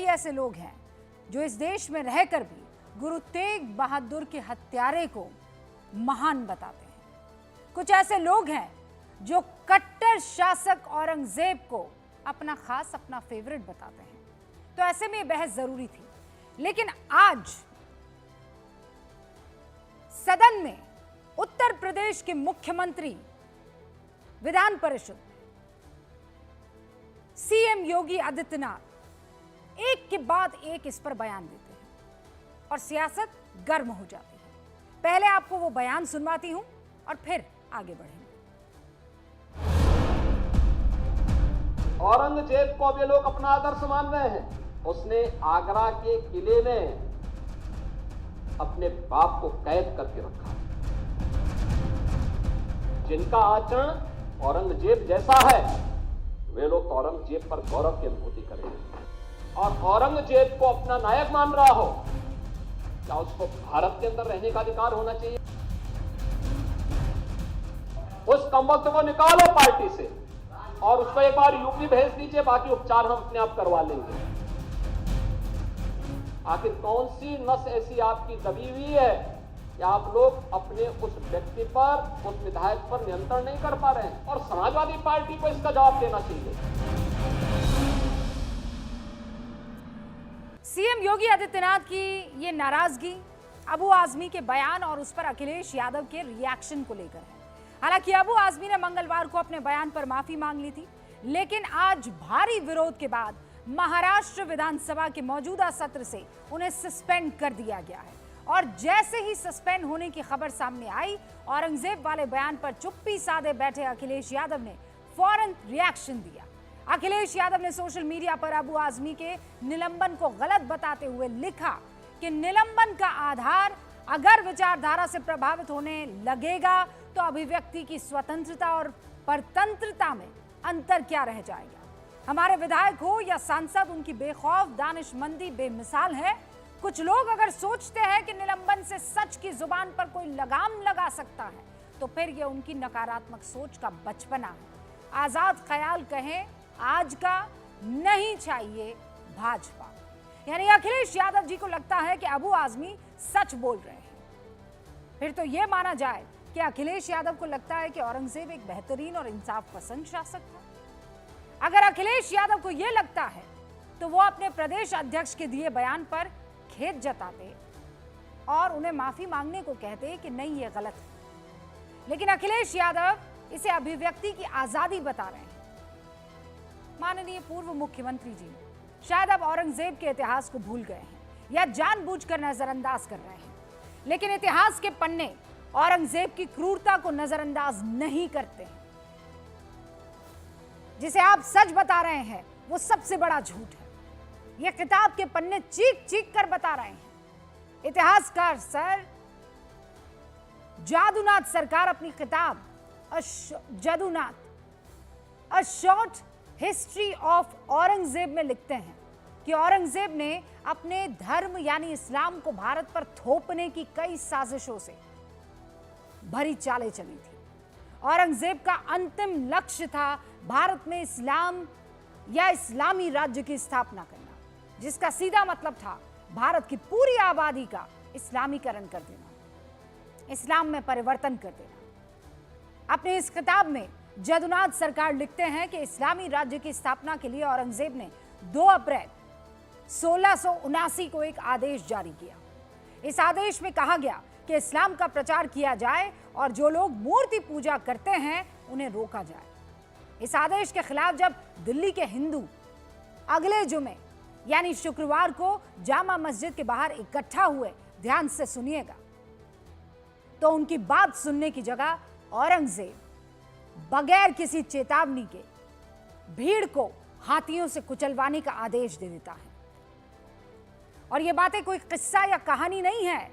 ऐसे लोग हैं जो इस देश में रहकर भी गुरु तेग बहादुर के हत्यारे को महान बताते हैं। कुछ ऐसे लोग हैं जो कट्टर शासक औरंगजेब को अपना खास, अपना फेवरेट बताते हैं। तो ऐसे में यह बहस जरूरी थी। लेकिन आज सदन में उत्तर प्रदेश के मुख्यमंत्री विधान परिषद में सीएम योगी आदित्यनाथ एक के बाद एक इस पर बयान देते हैं और सियासत गर्म हो जाती है। पहले आपको वो बयान सुनवाती हूं और फिर आगे बढ़ेंगे। औरंगजेब को अब ये लोग अपना आदर्श मान रहे हैं। उसने आगरा के किले में अपने बाप को कैद करके रखा। जिनका आचरण औरंगजेब जैसा है, वे लोग औरंगजेब पर गौरव की अनुभूति करेंगे। और औरंगजेब को अपना नायक मान रहा हो, क्या उसको भारत के अंदर रहने का अधिकार होना चाहिए? उस कमबख्त को निकालो पार्टी से और उसको एक बार यूपी भेज दीजिए, बाकी उपचार हम अपने आप करवा लेंगे। आखिर कौन सी नस ऐसी आपकी दबी हुई है कि आप लोग अपने उस व्यक्ति पर, उस विधायक पर नियंत्रण नहीं कर पा रहे हैं? और समाजवादी पार्टी को इसका जवाब देना चाहिए। सीएम योगी आदित्यनाथ की ये नाराजगी अबू आजमी के बयान और उस पर अखिलेश यादव के रिएक्शन को लेकर है। हालांकि अबू आजमी ने मंगलवार को अपने बयान पर माफी मांग ली थी, लेकिन आज भारी विरोध के बाद महाराष्ट्र विधानसभा के मौजूदा सत्र से उन्हें सस्पेंड कर दिया गया है। और जैसे ही सस्पेंड होने की खबर सामने आई, औरंगजेब वाले बयान पर चुप्पी साधे बैठे अखिलेश यादव ने फौरन रिएक्शन दिया। अखिलेश यादव ने सोशल मीडिया पर अबू आजमी के निलंबन को गलत बताते हुए लिखा कि निलंबन का आधार अगर विचारधारा से प्रभावित होने लगेगा तो अभिव्यक्ति की स्वतंत्रता और परतंत्रता में अंतर क्या रह जाएगा। हमारे विधायक हो या सांसद, उनकी बेखौफ दानिशमंदी बेमिसाल है। कुछ लोग अगर सोचते हैं कि निलंबन से सच की जुबान पर कोई लगाम लगा सकता है, तो फिर यह उनकी नकारात्मक सोच का बचपना है। आजाद ख्याल कहें आज का, नहीं चाहिए भाजपा। यानी अखिलेश यादव जी को लगता है कि अबू आजमी सच बोल रहे हैं। फिर तो यह माना जाए कि अखिलेश यादव को लगता है कि औरंगजेब एक बेहतरीन और इंसाफ पसंद शासक था। अगर अखिलेश यादव को यह लगता है तो वो अपने प्रदेश अध्यक्ष के दिए बयान पर खेद जताते और उन्हें माफी मांगने को कहते कि नहीं, ये गलत है। लेकिन अखिलेश यादव इसे अभिव्यक्ति की आजादी बता रहे हैं। माननीय पूर्व मुख्यमंत्री जी शायद अब औरंगजेब के इतिहास को भूल गए हैं या जानबूझकर नजरअंदाज कर रहे हैं, लेकिन इतिहास के पन्ने औरंगजेब की क्रूरता को नजरअंदाज नहीं करते हैं। जिसे आप सच बता रहे हैं वो सबसे बड़ा झूठ है। ये किताब के पन्ने चीख चीख कर बता रहे हैं। इतिहासकार सर जादूनाथ सरकार अपनी किताब Jadunath a short history of Aurangzeb में लिखते हैं कि औरंगजेब ने अपने धर्म यानी इस्लाम को भारत पर थोपने की कई साजिशों से भरी चालें चली थी। औरंगजेब का अंतिम लक्ष्य था भारत में इस्लाम या इस्लामी राज्य की स्थापना करना, जिसका सीधा मतलब था भारत की पूरी आबादी का इस्लामीकरण कर देना, इस्लाम में परिवर्तन कर देना। अपनी इस किताब में जादूनाथ सरकार लिखते हैं कि इस्लामी राज्य की स्थापना के लिए औरंगजेब ने 2 अप्रैल 1679 को एक आदेश जारी किया। इस आदेश में कहा गया कि इस्लाम का प्रचार किया जाए और जो लोग मूर्ति पूजा करते हैं उन्हें रोका जाए। इस आदेश के खिलाफ जब दिल्ली के हिंदू अगले जुमे यानी शुक्रवार को जामा मस्जिद के बाहर इकट्ठा हुए, ध्यान से सुनिएगा, तो उनकी बात सुनने की जगह औरंगजेब बगैर किसी चेतावनी के भीड़ को हाथियों से कुचलवाने का आदेश दे देता है। और ये बातें कोई किस्सा या कहानी नहीं है,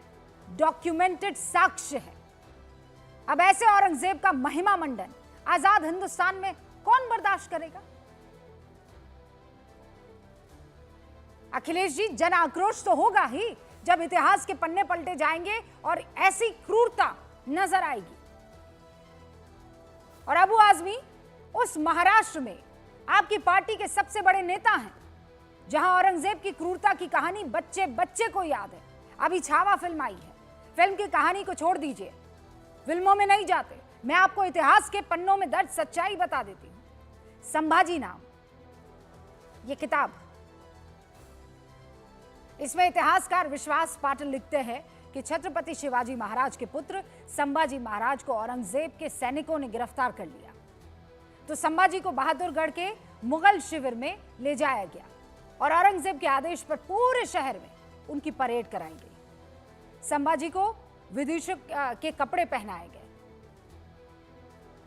डॉक्यूमेंटेड साक्ष्य है। अब ऐसे औरंगजेब का महिमा मंडन आजाद हिंदुस्तान में कौन बर्दाश्त करेगा? अखिलेश जी, जन आक्रोश तो होगा ही जब इतिहास के पन्ने पलटे जाएंगे और ऐसी क्रूरता नजर आएगी। और अबू आजमी उस महाराष्ट्र में आपकी पार्टी के सबसे बड़े नेता हैं। जहां औरंगजेब की क्रूरता की कहानी बच्चे बच्चे को याद है। अभी छावा फिल्म आई है, फिल्म की कहानी को छोड़ दीजिए, फिल्मों में नहीं जाते, मैं आपको इतिहास के पन्नों में दर्ज सच्चाई बता देती हूं। संभाजी नाम ये किताब, इसमें इतिहासकार विश्वास पाटिल लिखते हैं कि छत्रपति शिवाजी महाराज के पुत्र संभाजी महाराज को औरंगजेब के सैनिकों ने गिरफ्तार कर लिया, तो संभाजी को बहादुरगढ़ के मुगल शिविर में ले जाया गया और औरंगजेब के आदेश पर पूरे शहर में उनकी परेड कराई गई। संभाजी को विदूषक के कपड़े पहनाए गए।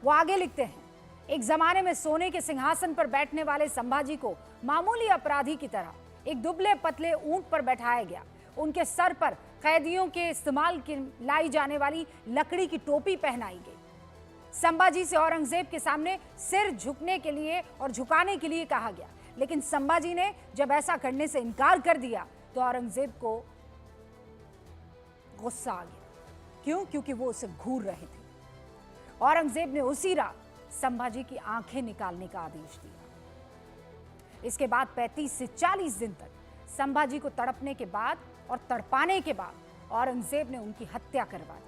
वो आगे लिखते हैं, एक जमाने में सोने के सिंहासन पर बैठने वाले संभाजी को मामूली अपराधी की तरह एक दुबले पतले ऊंट पर बैठाया गया। उनके सर पर कैदियों के इस्तेमाल की लाई जाने वाली लकड़ी की टोपी पहनाई गई। संभाजी से औरंगजेब के सामने सिर झुकने के लिए और झुकाने के लिए कहा गया, लेकिन संभाजी ने जब ऐसा करने से इनकार कर दिया तो औरंगजेब को गुस्सा आ गया। क्यों? क्योंकि वो उसे घूर रहे थे। औरंगजेब ने उसी रात संभाजी की आंखें निकालने का आदेश दिया। इसके बाद 35 से 40 दिन तक संभाजी को तड़पने के बाद और तड़पाने के बाद औरंगजेब ने उनकी हत्या करवा दी।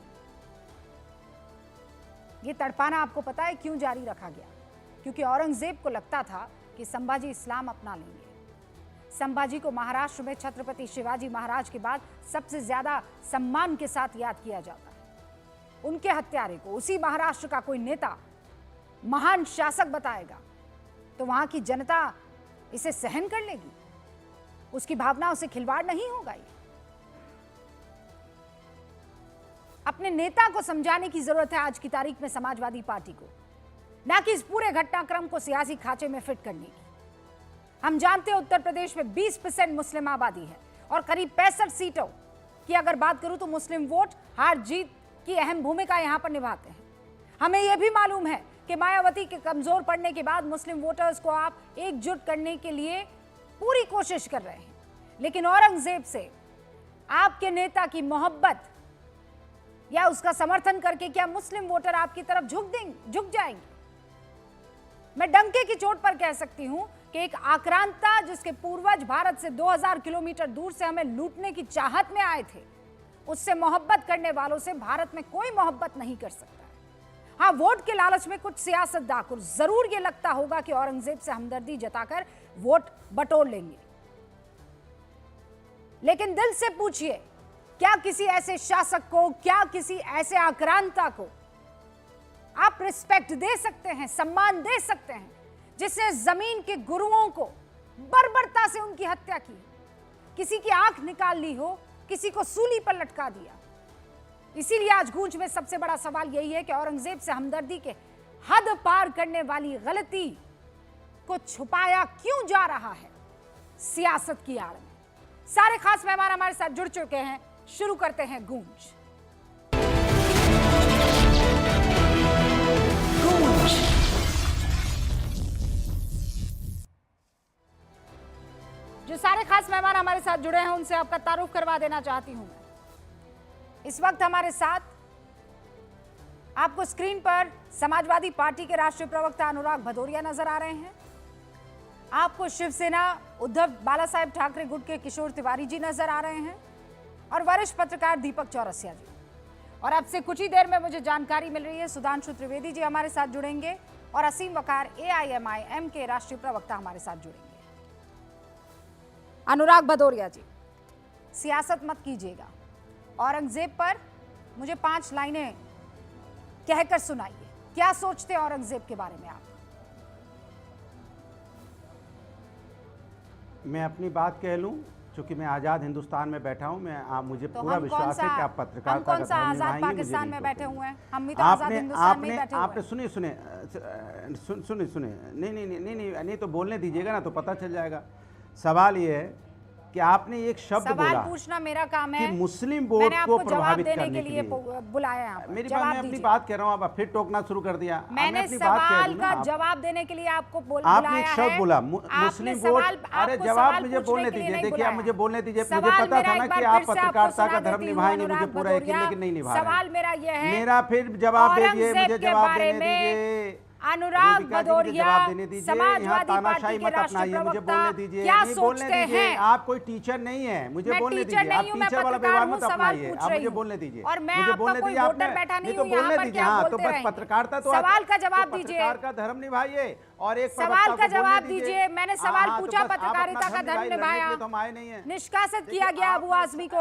ये तड़पाना आपको पता है क्यों जारी रखा गया? क्योंकि औरंगजेब को लगता था कि संभाजी इस्लाम अपना लेंगे। संभाजी को महाराष्ट्र में छत्रपति शिवाजी महाराज के बाद सबसे ज्यादा सम्मान के साथ याद किया जाता है। उनके हत्यारे को उसी महाराष्ट्र का कोई नेता महान शासक बताएगा तो वहां की जनता इसे सहन कर लेगी? उसकी भावनाओं से खिलवाड़ नहीं होगा। ये अपने नेता को समझाने की जरूरत है आज की तारीख में समाजवादी पार्टी को, ना कि इस पूरे घटनाक्रम को सियासी खांचे में फिट करने की। हम जानते हैं उत्तर प्रदेश में 20% मुस्लिम आबादी है और करीब 65 सीटों की अगर बात करूं तो मुस्लिम वोट हार जीत की अहम भूमिका यहां पर निभाते हैं। हमें यह भी मालूम है कि मायावती के कमजोर पड़ने के बाद मुस्लिम वोटर्स को आप एकजुट करने के लिए पूरी कोशिश कर रहे हैं, लेकिन औरंगजेब से आपके नेता की मोहब्बत या उसका समर्थन करके क्या मुस्लिम वोटर आपकी तरफ झुक जाएंगे? मैं डंके की चोट पर कह सकती हूं कि एक आक्रांता जिसके पूर्वज भारत से 2000 किलोमीटर दूर से हमें लूटने की चाहत में आए थे, उससे मोहब्बत करने वालों से भारत में कोई मोहब्बत नहीं कर सकता। हाँ, वोट के लालच में कुछ सियासतदान को जरूर ये लगता होगा कि औरंगजेब से हमदर्दी जताकर वोट बटोर लेंगे, लेकिन दिल से पूछिए, क्या किसी ऐसे शासक को, क्या किसी ऐसे आक्रांता को आप रिस्पेक्ट दे सकते हैं, सम्मान दे सकते हैं, जिसने जमीन के गुरुओं को बर्बरता से उनकी हत्या की, किसी की आंख निकाल ली हो, किसी को सूली पर लटका दिया? इसीलिए आज गूंज में सबसे बड़ा सवाल यही है कि औरंगजेब से हमदर्दी के हद पार करने वाली गलती को छुपाया क्यों जा रहा है सियासत की आड़ में? सारे खास मेहमान हमारे साथ जुड़ चुके हैं, शुरू करते हैं गूंज। जो सारे खास मेहमान हमारे साथ जुड़े हैं उनसे आपका तारुफ करवा देना चाहती हूं मैं। इस वक्त हमारे साथ आपको स्क्रीन पर समाजवादी पार्टी के राष्ट्रीय प्रवक्ता अनुराग भदौरिया नजर आ रहे हैं। आपको शिवसेना उद्धव बालासाहेब ठाकरे गुट के किशोर तिवारी जी नजर आ रहे हैं और वरिष्ठ पत्रकार दीपक चौरसिया जी। और अब से कुछ ही देर में मुझे जानकारी मिल रही है सुधांशु त्रिवेदी जी हमारे साथ जुड़ेंगे और असीम वकार AIMIM के राष्ट्रीय प्रवक्ता हमारे साथ जुड़ेंगे। अनुराग भदौरिया जी, सियासत मत कीजिएगा, औरंगजेब पर मुझे 5 लाइनें कहकर सुनाइए। क्या सोचते हैं औरंगजेब के बारे में आप? मैं अपनी बात कह लूं, क्योंकि मैं आज़ाद हिंदुस्तान में बैठा हूं। मुझे तो पूरा विश्वास है कि आप पत्रकारिता हम कौन सा आजाद पाकिस्तान में बैठे हुए हैं? हम भी तो आजाद हिंदुस्तान में बैठे हुए हैं। आपने सुनिए नहीं तो बोलने दीजिएगा ना, तो पता चल जाएगा। सवाल ये है कि आपने एक शब्द बोला, सवाल पूछना मेरा काम है कि मुस्लिम वोट को प्रभावित करने के लिए बुलाया है। मेरी बात, मैं अपनी बात कह रहा हूं, आप फिर टोकना शुरू कर दिया। मैंने सवाल का जवाब देने के लिए आपको बुलाया है। आपने एक शब्द बोला मुस्लिम वोट। अरे जवाब मुझे बोलने दीजिए। देखिए, आप मुझे बोलने दीजिए। मुझे पता था ना कि आप पत्रकारिता का धर्म निभाएंगे, मुझे पूरा यकीन, लेकिन नहीं निभा रहे। सवाल मेरा यह है, मेरा फिर जवाब दे दीजिए, मुझे जवाब देने दीजिए। अनुराग रूबिका जी, मुझे भदौरिया जवाब देने दीजिए। यहाँ समाजवादी पार्टी तानाशाही के मत राष्ट्रीय अपनाइए, मुझे प्रवक्ता बोलने दीजिए। क्या नहीं, बोलने सोचते दीजिए। हैं? आप कोई टीचर नहीं है, मुझे मैं बोलने टीचर दीजिए। नहीं आप हूं, मैं टीचर वाला पत्रकार व्यवहार हूं, मत सवाल अपनाइए। पूछ आप रही मुझे हूं। बोलने दीजिए और मैं मुझे आपका बोलने कोई दीजिए। वोटर आपने बैठा नहीं नहीं तो हूं, यहाँ बोलने पर दीजिए। क्या हाँ, तो बोलते बस रहेंगे? पत्रकारिता तो सवाल का तो जवाब दीजिए। पत्रकार का धर्म निभाइए और एक सवाल प्रवक्ता का को बोलने जवाब दीजिए। दीजिए। मैंने हाँ, सवाल हाँ, तो पूछा, बस आप पत्रकारिता अपना का धर्म लड़ने के निभाया, लिए तो हम आए नहीं है। निष्कासित देखिए, किया गया अबू आजमी को।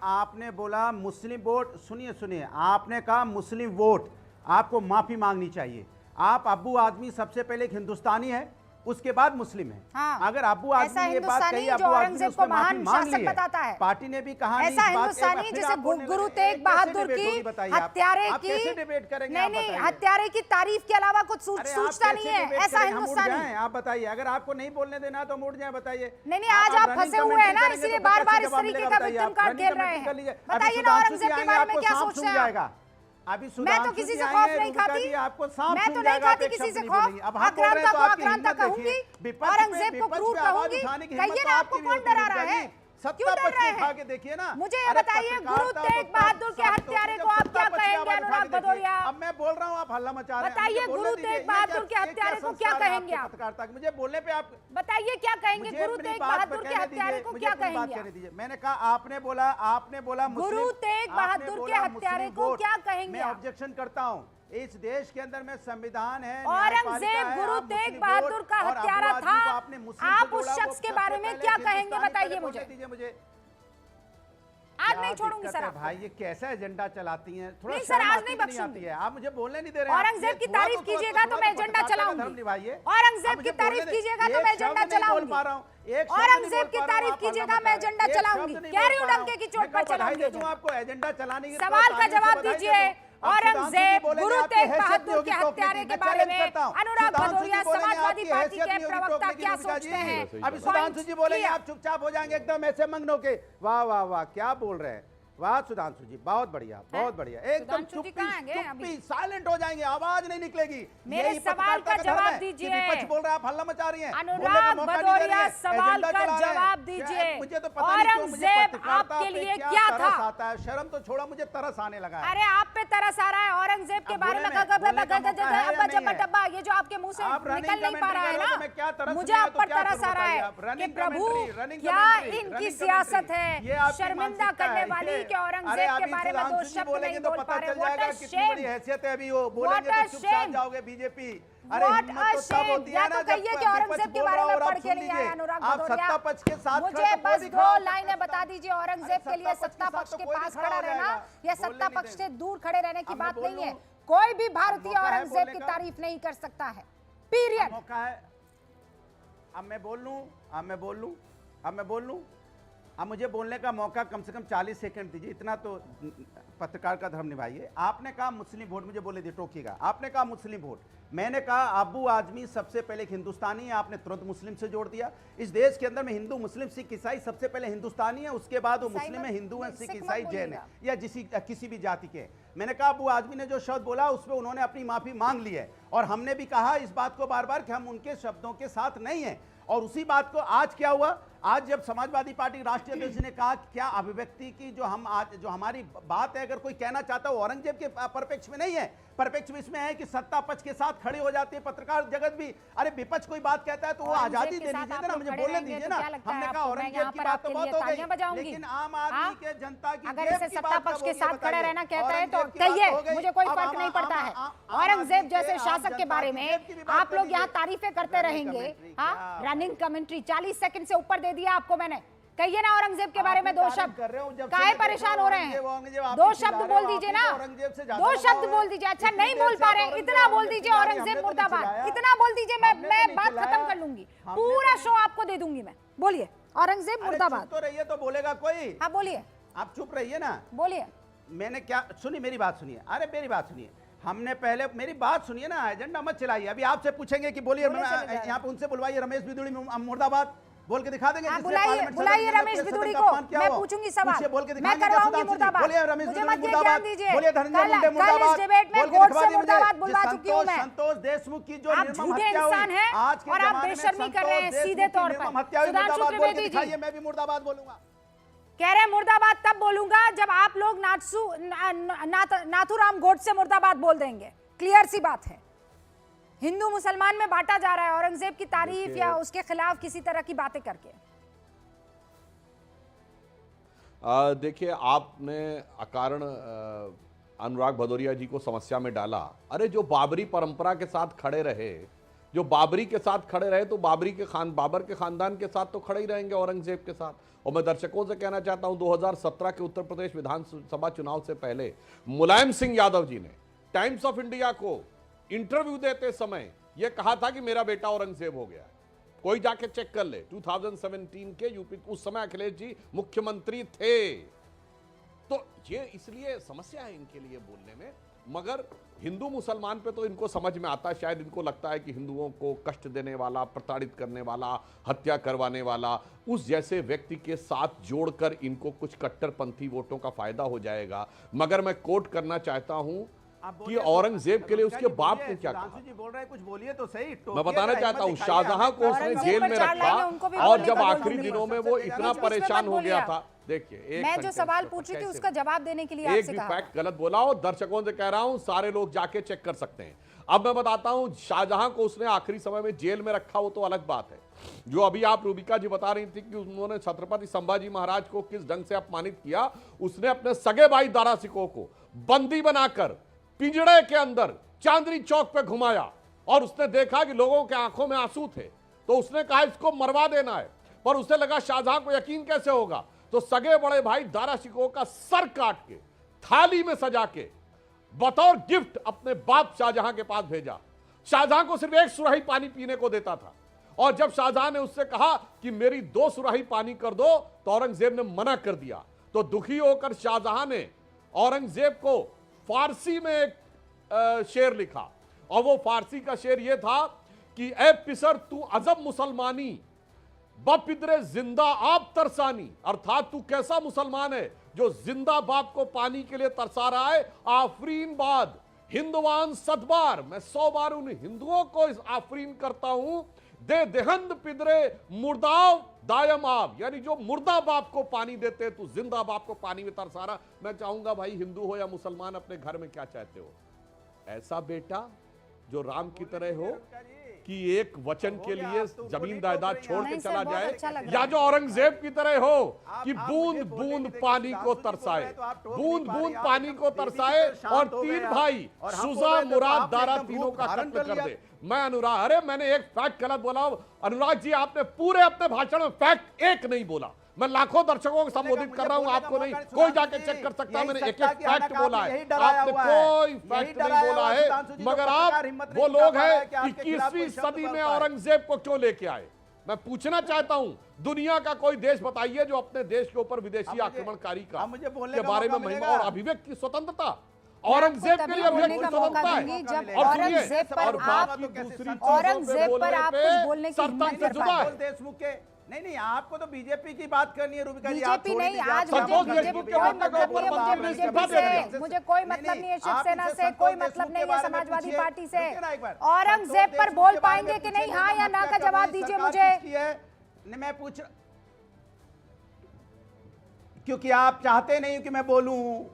आपने बोला मुस्लिम वोट। सुनिए, आपने कहा मुस्लिम वोट, आपको माफी मांगनी चाहिए। आप अबू आजमी सबसे पहले एक हिंदुस्तानी है, उसके बाद मुस्लिम है। हाँ, अगर अबू आजमी ये बात कही, जो अबू आजमी ने औरंगजेब उसको को माफी महान मांग शासक ली है। बताता है। पार्टी ने भी कहा नहीं, ऐसा इस बात- हिंदुस्तानी फिर जैसे आप बोलने गुरु लगे। तेग बहादुर कैसे की डिबेट होगी बताइए आप? हत्यारे आप की कैसे डिबेट करेंगे? आप नहीं, बताइए। हत्यारे की तारीफ के अलावा कुछ अरे आप सोचता कैसे नहीं है। डिबेट ऐसा करेंगे? हम उठ हिंदुस्तानी जाएं? आप बताइए। अगर आपको नहीं बोलने देना तो हम उठ जाए, बताइए। नहीं, आज आप फंसे हुए हैं ना, इसलिए बार-बार इस तरीके का विक्टिम कार्ड खेल रहे हैं। बताइए ना औरंगजेब के बारे में क्या सोचते हैं आप? अभी मैं तो किसी से खौफ नहीं खाती, आपको सांप मैं तो सूंघ नहीं जाएगा, खाती आप एक किसी शब्द से नहीं खौफ। बोलेंगी। अब हम बोल रहे हैं आक्रांता तो को आपकी आक्रांता हिम्मत कहूंगी, देखिए। विपक्ष औरंगजेब पे- को विपक्ष क्रूर पे आवाज कहूंगी। उठाने की कहिए हिम्मत ना, तो आपको आपकी कौन भी होती डरा है, रहा है? रुबिका जी। सत्ता क्यों डर पक्ष रहे उठा हैं? के देखिए ना। मुझे ये अरे बताइए, पत्रकारिता गुरु तो तेग तब बहादुर के साबित होती है हत्यारे जब को आप सत्ता क्या पक्ष की कहेंगे, आवाज उठा अनुराग के देखिए। भदौरिया? अब मैं बोल रहा हूँ, आप हल्ला मचा रहे हैं। बताइए, मुझे बोलने गुरु दीजिए। तेग बहादुर के ये क्या हत्यारे को क्या संस्कार है कहेंगे आपके आप? पत्रकारिता के? मुझे बोलने पे आप बताइए क्या कहेंगे? मुझे गुरु अपनी तेग बात बहादुर पे के कहने हत्यारे दीजिए, को मुझे क्या अपनी बात कहेंगे कहने आप? दीजिए। मैंने कहा आपने बोला गुरु मुस्लिम- तेग आपने बहादुर बोला के हत्यारे मुस्लिम को वोट। क्या कहेंगे मैं आप? ऑब्जेक्शन करता हूँ। इस देश के अंदर में संविधान है, औरंगजेब गुरु तेग बहादुर का हत्यारा था। आप उस शख्स के बारे में क्या कहेंगे? बताइए मुझे। आज नहीं छोड़ूंगी सर आपको। भाई ये कैसा एजेंडा चलाती हैं? थोड़ा नहीं सर, शर्म आज आती नहीं कि बख्शूंगी। आती है? आप मुझे बोलने नहीं दे रहे हैं। औरंगजेब की थोड़ा तारीफ तो- कीजिएगा तो मैं एजेंडा पत्रकारिता का चलाऊंगी। धर्म निभाइए। औरंगजेब अब की मुझे तारीफ बोलने दे- कीजिएगा तो एक मैं शब्द एजेंडा नहीं बोल चलाऊंगी। पा रहा हूं। एक शब्द औरंगजेब नहीं की बोल पा रहा हूं, तारीफ आप कीजिएगा, हल्ला मैं मचा रहे हैं। एजेंडा एक शब्द चलाऊंगी। नहीं कह बोल रही हूं पा रहा डंके की हूं। चोट मैं पर कब बधाई चलाऊंगी दे दूं आपको एजेंडा चलाने की? सवाल का जवाब बधाई दे दीजिए। दूं। अब सुधांशु जी औरंगजेब बोलेंगे, गुरु आपकी तेग हैसियत बहादुर नहीं होगी के टोकने हत्यारे की। के मैं बारे चैलेंज में करता हूं। अनुराग सुधांशु जी भदौरिया बोलेंगे, समाजवादी आपकी पार्टी हैसियत के नहीं होगी प्रवक्ता टोकने की, क्या रुबिका सोचते जी। हैं? अभी सुधांशु जी बोलेंगे, आप चुपचाप हो जाएंगे एकदम ऐसे मंगनों के। वाह वाह वाह, क्या बोल रहे हैं? वाह सुधांशु जी, बहुत बढ़िया, बहुत बढ़िया। एकदम सुधांशु जी कहाँ हैं अभी? चुप्पी, साइलेंट हो जाएंगे, आवाज नहीं निकलेगी। मेरे यही सवाल पत्रकारिता का धर्म जवाब है कि दीजिए। विपक्ष बोल रहा है, आप हल्ला मचा रही हैं। अनुराग बोलने का मौका नहीं दे रही भदौरिया, हैं। सवाल एजेंडा का चला रहे हैं। जवाब दीजिए। मुझे तो पता नहीं क्यों मुझे औरंगजेब पत्रकारिता आपके पे लिए क्या था? तरस आता है। शर्म तो छोड़ा, मुझे तरस आने लगा है। अरे आप पे तरस आ रहा है औरंगजेब के अब बारे में। बोलने का मौका है या नहीं है? डब्बा ये जो आपके मुंह से आप रनिंग निकल नहीं पा रहा है कमेंट्री कर रहे हो तो मैं क्या ना, तरस मुझे नहीं है आप तो पर क्या तरस करूं आ रहा बताइए है आप? कि रनिंग प्रभु कमेंट्री, रनिंग क्या कमेंट्री, इनकी रनिंग सियासत कमेंट्री। ये है आपकी शर्मिंदा मानसिकता करने है, वाली ये- कि अरे औरंगजेब के अभी बारे में दो सुधांशु जी शब्द बोलेंगे नहीं तो बोल पता पा रहे। चल व्हाट जाएगा अ कितनी बड़ी शेम, हैसियत है। अभी वो बोलेंगे What a तो चुपचाप shame. जाओगे बीजेपी। अरे What हिम्मत a तो तब shame. होती या है तो ना जब कहिए कि विपक्ष औरंगजेब के बोल बारे रहा में हो और आप पढ़ के सुन नहीं आए लीजिए। अनुराग आप भदौरिया। सत्ता पक्ष के साथ मुझे खड़े तो बस कोई दो दिखाओ। लाइनें बता दीजिए औरंगजेब के लिए सत्ता पक्ष के पास खड़ा रहना या सत्ता पक्ष से दूर खड़े रहने की अब मैं बात नहीं है। बोलूं? कोई भी भारतीय मौका है औरंगजेब बोलने की का? तारीफ नहीं कर सकता है, पीरियड। मौका है। अब मैं बोल लूं, अब मुझे बोलने का मौका कम से कम 40 सेकंड दीजिए, इतना तो पत्रकार का धर्म निभाइए। आपने कहा मुस्लिम वोट, मुझे बोले दीजिए, टोकिएगा। आपने कहा मुस्लिम वोट, मैंने कहा अबू आजमी सबसे पहले एक हिंदुस्तानी है, आपने तुरंत मुस्लिम से जोड़ दिया। इस देश के अंदर में हिंदू, मुस्लिम, सिख, ईसाई सबसे पहले हिंदुस्तानी है, उसके बाद वो मुस्लिम है, हिंदू है, सिख, ईसाई, जैन है या किसी भी जाति के। मैंने कहा अबू आजमी ने जो शब्द बोला उस पर उन्होंने अपनी माफी मांग ली है और हमने भी कहा इस बात को बार बार कि हम उनके शब्दों के साथ नहीं है। और उसी बात को आज क्या हुआ, आज जब समाजवादी पार्टी राष्ट्रीय अध्यक्ष ने कहा कि क्या अभिव्यक्ति की जो हमारी बात है, अगर कोई कहना चाहता है वो औरंगजेब के परिप्रेक्ष्य में नहीं है, परिप्रेक्ष्य में इसमें है कि सत्ता पक्ष के साथ खड़े हो जाते हैं पत्रकार जगत भी। अरे विपक्ष कोई बात कहता है तो वो आजादी दे दीजिए ना, मुझे बोलने दीजिए ना। हमने कहा औरंगजेब की बात तो बहुत हो गई, लेकिन आम आदमी के जनता की अगर इसे सत्ता पक्ष के साथ खड़े रहना कहता है तो कहिए, मुझे कोई फर्क नहीं पड़ता है। औरंगजेब जैसे शासक के बारे में आप लोग यहाँ तारीफें करते रहेंगे। हाँ, रनिंग कमेंट्री 40 सेकंड से ऊपर दे दिया आपको मैंने। कहिए ना औरंगजेब के बारे में दो शब्द। काहे परेशान हो रहे हैं? दो शब्द बोल दीजिए ना, दो शब्द बोल दीजिए। अच्छा नहीं बोल पा रहे, इतना बोल दीजिए औरंगजेब मुर्दाबाद, इतना बोल दीजिए, मैं बात खत्म कर लूंगी, पूरा शो आपको दे दूंगी मैं। बोलिए औरंगजेब मुर्दाबाद। तो रहिए तो बोलेगा कोई। हाँ बोलिए, आप चुप रहिए ना, बोलिए। मैंने क्या सुनी, मेरी बात सुनिए। अरे मेरी बात सुनिए, हमने पहले मेरी बात सुनिए ना, एजेंडा मत चलाइए। अभी आपसे पूछेंगे कि बोलिए, यहाँ पे उनसे बुलवाइए रमेश बिदुड़ी मुर्दाबाद बोल के दिखा देंगे। बुलाइए रमेश बिदुड़ी को, मैं पूछूंगी सवाल, मैं करवाऊंगी मुर्दाबाद। बोलिए रमेश मुझे बिदुड़ी मत ये ज्ञान दीजिए। बोलिए धनंजय मुंडे कल इस डिबेट में गोड से मुर्दाबाद बुलवा चुकी हूं मैं। संतोष देशमुख की जो आप झूठे इंसान हैं और आप बेशर्मी कर रहे हैं सीधे तौर पर। सुधांशु त्रिवेदी जी, मैं भी मुर्दाबाद बोलूंगा। कह रहे हैं मुर्दाबाद तब बोलूंगा जब आप लोग नाथूराम गोडसे मुर्दाबाद बोल देंगे। क्लियर सी बात है। हिंदू मुसलमान में बांटा जा रहा है औरंगजेब की तारीफ या उसके खिलाफ किसी तरह की बातें करके। देखिए, आपने अकारण अनुराग भदौरिया जी को समस्या में डाला। अरे जो बाबरी परंपरा के साथ खड़े रहे, जो बाबरी के साथ खड़े रहे, तो बाबर के खानदान के साथ तो खड़े ही रहेंगे औरंगजेब के साथ। और मैं दर्शकों से कहना चाहता हूं, 2017 के उत्तर प्रदेश विधानसभा चुनाव से पहले मुलायम सिंह यादव जी ने टाइम्स ऑफ इंडिया को इंटरव्यू देते समय यह कहा था कि मेरा बेटा औरंगजेब हो गया है। कोई जाके चेक कर ले, 2017 के यूपी, उस समय अखिलेश जी मुख्यमंत्री थे। तो ये इसलिए समस्या है इनके लिए बोलने में, मगर हिंदू मुसलमान पे तो इनको समझ में आता है। शायद इनको लगता है कि हिंदुओं को कष्ट देने वाला, प्रताड़ित करने वाला, हत्या करवाने वाला उस जैसे व्यक्ति के साथ जोड़कर इनको कुछ कट्टरपंथी वोटों का फायदा हो जाएगा। मगर मैं कोट करना चाहता हूं कि औरंगजेब के लिए उसके बाप ने क्या कहा। जी बोल रहे हैं, कुछ बोलिए तो सही। मैं बताना चाहता हूं, शाहजहां को उसने जेल में रखा और जब आखिरी दिनों में वो इतना परेशान हो गया था। देखिए, मैं जो सवाल पूछ रही थी उसका जवाब देने के लिए एक आपसे भी कहा। फैक्ट गलत बोला हो, दर्शकों से कह रहा हूं, सारे लोग जाके चेक कर सकते हैं। अब मैं बताता हूं, शाहजहां को उसने आखिरी समय में जेल में रखा, वो तो अलग बात है। जो अभी आप रूबिका जी बता रही थी कि उन्होंने छत्रपति संभाजी महाराज को किस ढंग से अपमानित किया, उसने अपने सगे भाई दारा सिकोह को बंदी बनाकर पिंजड़े के अंदर चांदनी चौक पे घुमाया और उसने देखा कि लोगों के आंखों में आंसू थे, तो उसने कहा इसको मरवा देना है। पर उसे लगा शाहजहां को यकीन कैसे होगा, तो सगे बड़े भाई दारा सिकोह का सर काट के थाली में सजा के बतौर गिफ्ट अपने बाप शाहजहां के पास भेजा। शाहजहां को सिर्फ एक सुराही पानी पीने को देता था, और जब शाहजहां ने उससे कहा कि मेरी 2 सुराही पानी कर दो, तो औरंगजेब ने मना कर दिया। तो दुखी होकर शाहजहां ने औरंगजेब को फारसी में एक शेर लिखा, और वो फारसी का शेर ये था कि ए पिसर तू अजब मुसलमानी, बपिदरे जिंदा आप तरसानी। अर्थात तू कैसा मुसलमान है जो जिंदा बाप को पानी के लिए तरसा रहा है। आफरीन बाद हिंदुवान सदबार, मैं 100 बार उन हिंदुओं को इस आफरीन करता हूं। दे देहंद पिदरे मुर्दाव दायम आब, यानी जो मुर्दा बाप को पानी देते तू जिंदा बाप को पानी में तरसा रहा। मैं चाहूंगा भाई, हिंदू हो या मुसलमान, अपने घर में क्या चाहते हो? ऐसा बेटा जो राम की तरह हो कि एक वचन के लिए जमीन जायदाद छोड़ के चला जाए, या जो औरंगजेब की तरह हो कि बूंद बूंद पानी को तरसाए, बूंद बूंद पानी को तरसाए, और 3 भाई सुजा मुराद दारा तीनों का कत्ल कर दे। मैं अनुराग, अरे मैंने एक फैक्ट गलत बोला अनुराग जी, आपने पूरे अपने भाषण में फैक्ट एक नहीं बोला। मैं लाखों दर्शकों को संबोधित कर रहा हूं, आपको नहीं। कोई जाके चेक कर सकता है, मैंने एक एक फैक्ट बोला है, आपने कोई फैक्ट नहीं बोला है। मगर आप वो लोग हैं 21वीं सदी में औरंगजेब को क्यों लेके आए? मैं पूछना चाहता हूं, दुनिया का कोई देश बताइए जो अपने देश के ऊपर विदेशी आक्रमणकारी का के बारे में महिमा और अभिव्यक्ति की स्वतंत्रता। औरंगजेब के लिए अभिव्यक्ति स्वतंत्रता है। और औरंगजेब पर आप कुछ बोलने की हिम्मत कर पाए? देशमुख के नहीं, आपको तो बीजेपी की बात करनी है रूबिका जी। बीजेपी नहीं, आज मुझे बीजेपी कोई मतलब नहीं है, मुझे बीजेपी से मुझे कोई मतलब नहीं है, शिवसेना से कोई मतलब नहीं है, समाजवादी पार्टी से। औरंगजेब पर बोल पाएंगे कि नहीं, हाँ या ना का जवाब दीजिए मुझे। मैं पूछ, क्योंकि आप चाहते नहीं कि मैं बोलूं,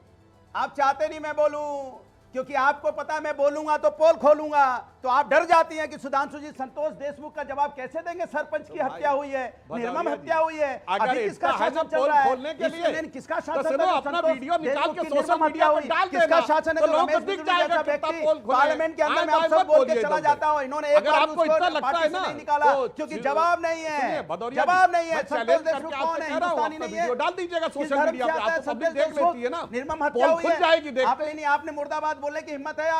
आप चाहते नहीं मैं बोलूं, क्योंकि आपको पता है मैं बोलूंगा तो पोल खोलूंगा, तो आप डर जाती हैं कि सुधांशु जी संतोष देशमुख का जवाब कैसे देंगे? सरपंच की हत्या हुई है, निर्मम हत्या हुई है, अभी किसका शासन चल रहा है? किसका शासन? अपना वीडियो निकाल के सोशल मीडिया पर डाल देना, किसका शासन है? तो लोगों को दिख जाएगा कितना पोल खोला है। पार्लियामेंट के अंदर मैं आप सब बोल के चला जाता हूं, इन्होंने एक बार आपको इतना लगता है ना निकाला, क्योंकि जवाब नहीं है, जवाब नहीं है। संतोष देशमुख कौन है? हिंदुस्तानी नहीं है। डाल दीजिएगा सोशल मीडिया पे, आपको पब्लिक देख लेती है ना, निर्मम हत्या हुई है, जाएगी। आपने नहीं, आपने मुर्दाबाद बोलने की हिम्मत है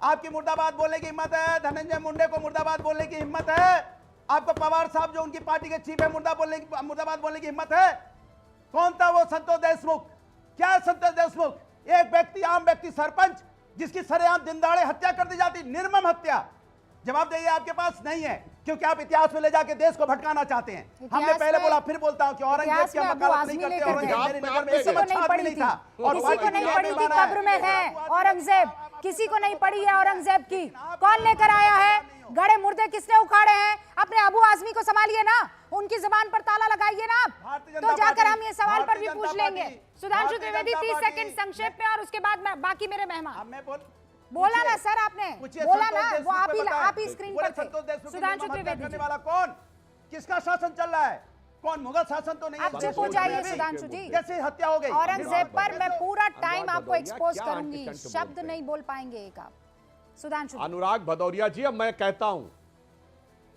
आपकी मुर्दाबाद बोलने की हिम्मत है? धनंजय मुंडे को मुर्दाबाद बोलने की हिम्मत है? आपको पवार साहब जो उनकी पार्टी के चीफ है मुर्दाबाद बोलने की हिम्मत है? कौन था वो संतोष देशमुख? क्या है संतोष देशमुख? एक व्यक्ति, आम व्यक्ति, सरपंच, जिसकी सरेआम दिनदाड़े हत्या कर दी जाती, निर्मम हत्या। जवाब देइए, आपके पास नहीं है, क्योंकि आप इतिहास में ले जाके देश को भटकाना चाहते हैं। हमने पहले बोला, फिर बोलता हूं कि औरंगजेब की वकालत नहीं करते। औरंगजेब मेरे नगर में किसी को नहीं पड़ी थी, किसी को नहीं पड़ी थी, कब्र में है औरंगजेब, किसी को नहीं पड़ी है औरंगजेब की। कौन लेकर आया है? गड़े मुर्दे किसने उखाड़े हैं? अपने अबू आजमी को संभालिए ना, उनकी जुबान पर ताला लगाइए ना, तो जाकर हम ये सवाल पर भी पूछ लेंगे। सुधांशु त्रिवेदी 30 सेकंड संक्षेप में, और उसके बाद बाकी मेरे मेहमान। बोला ना सर, आपने पूछिए बोला संतोष ना, देशमुख वो आप पे ही बताएं। स्क्रीन बोले पर थे। संतोष देशमुख के सुधांशु नियम त्रिवेदी करने जी, वाला कौन? किसका शासन चल रहा है? कौन? मुगल शासन तो नहीं है। आप चुप हो जाइए सुधांशु जी। कैसे हत्या हो गई? औरंगजेब पर मैं पूरा टाइम अनुराग आपको भदौरिया एक्सपोज क्या करूंगी, anti-sense शब्द बोलते हैं? नहीं बोल पाएंगे एक आप। सुधांशु जी। अनुराग भदौरिया जी, अब मैं कहता हूं,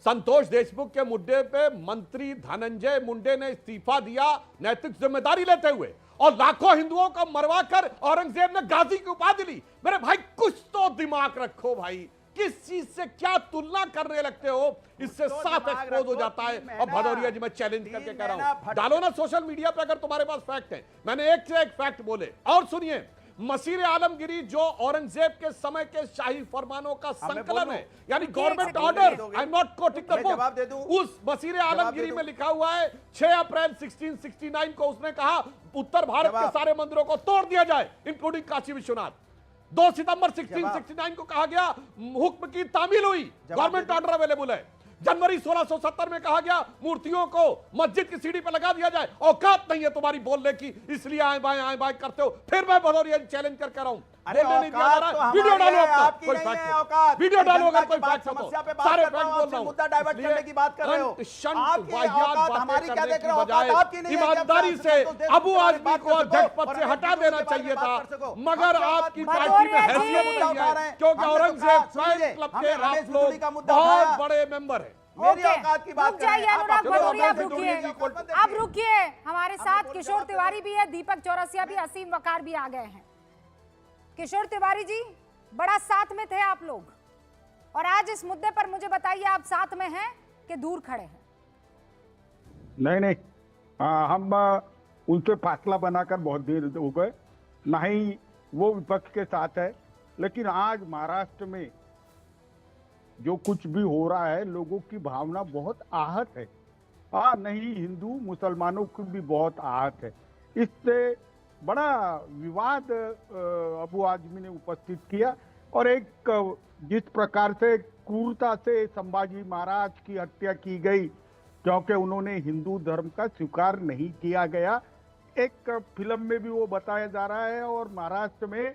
संतोष देशमुख के मुद्दे पे मंत्री धनंजय मुंडे ने इस्तीफा दिया नैतिक जिम्मेदारी लेते हुए, और लाखों हिंदुओं को मरवाकर औरंगजेब ने गाजी की उपाधि ली। मेरे भाई कुछ तो दिमाग रखो भाई, किस चीज से क्या तुलना करने लगते हो, इससे साफ एक्सपोज हो जाता है। और भदौरिया जी, मैं चैलेंज करके कह रहा हूं, डालो ना सोशल मीडिया पे अगर तुम्हारे पास फैक्ट है। मैंने एक से एक फैक्ट बोले। और सुनिए, मसीर आलमगिरी जो औरंगजेब के समय के शाही फरमानों का संकलन है, यानी government order, I am not coating the जवाब दे दूं? बुक, उस मसीर आलमगिरी में लिखा हुआ है 6 अप्रैल 1669 को उसने कहा उत्तर भारत के सारे मंदिरों को तोड़ दिया जाए, इंक्लूडिंग काशी विश्वनाथ। 2 सितंबर 1669 को कहा गया, हुक्म की तामील हुई, गवर्नमेंट ऑर्डर अवेलेबल है। जनवरी 1670 में कहा गया मूर्तियों को मस्जिद की सीढ़ी पर लगा दिया जाए। औकात नहीं है तुम्हारी बोलने की, इसलिए आए बाएं करते हो। फिर मैं भदौरिया चैलेंज कर रहा हूं, बोलने नहीं दिया जा रहा। वीडियो डालो अपना, कोई फैक्ट, वीडियो डालो अगर कोई फैक्ट हो तो। सारे फैक्ट बोल रहा हूं, मुद्दा डाइवर्ट करने की बात कर रहे हो। शंट वाहियात बातें करने की बजाय ईमानदारी से अबू आजमी को अध्यक्ष पद से हटा देना चाहिए था, मगर आपकी पार्टी में हैसियत नहीं है, क्योंकि औरंगजेब फैन क्लब के आप लोग बहुत बड़े मेंबर हैं। मेरी औकात की बात रुक जाइए अनुराग भदौरिया, आप रुकिए, रुकिए। आप रुकिए। हमारे साथ किशोर तिवारी भी है, दीपक चौरसिया भी, असीम वकार भी आ गए हैं। किशोर तिवारी जी, बड़ा साथ में थे आप लोग, और आज इस मुद्दे पर मुझे बताइए, आप साथ में हैं कि दूर खड़े हैं? नहीं, हम उनसे फासला बनाकर बहुत देर हो गए, ना ही वो विपक्ष के साथ है। लेकिन आज महाराष्ट्र में जो कुछ भी हो रहा है, लोगों की भावना बहुत आहत है। नहीं, हिंदू मुसलमानों की भी बहुत आहत है। इससे बड़ा विवाद अबू आजमी ने उपस्थित किया, और एक जिस प्रकार से क्रूरता से संभाजी महाराज की हत्या की गई क्योंकि उन्होंने हिंदू धर्म का स्वीकार नहीं किया गया, एक फिल्म में भी वो बताया जा रहा है। और महाराष्ट्र में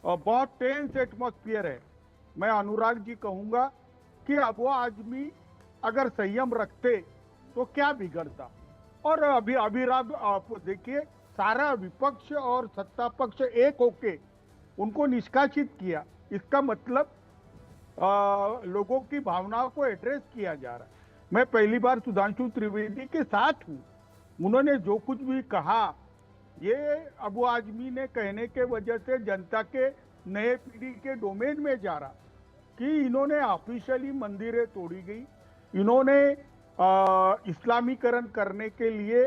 बहुत टेंस एटमॉस्फेयर है। मैं अनुराग जी कहूंगा कि अबू आजमी अगर संयम रखते तो क्या बिगड़ता। और अभी आप देखिए, सारा विपक्ष और सत्ता पक्ष एक होके उनको निष्कासित किया। इसका मतलब लोगों की भावनाओं को एड्रेस किया जा रहा है। मैं पहली बार सुधांशु त्रिवेदी के साथ हूँ। उन्होंने जो कुछ भी कहा, ये अबू आजमी ने कहने के वजह से जनता के नए पीढ़ी के डोमेन में जा रहा कि इन्होंने ऑफिशियली मंदिरें तोड़ी गई, इन्होंने इस्लामीकरण करने के लिए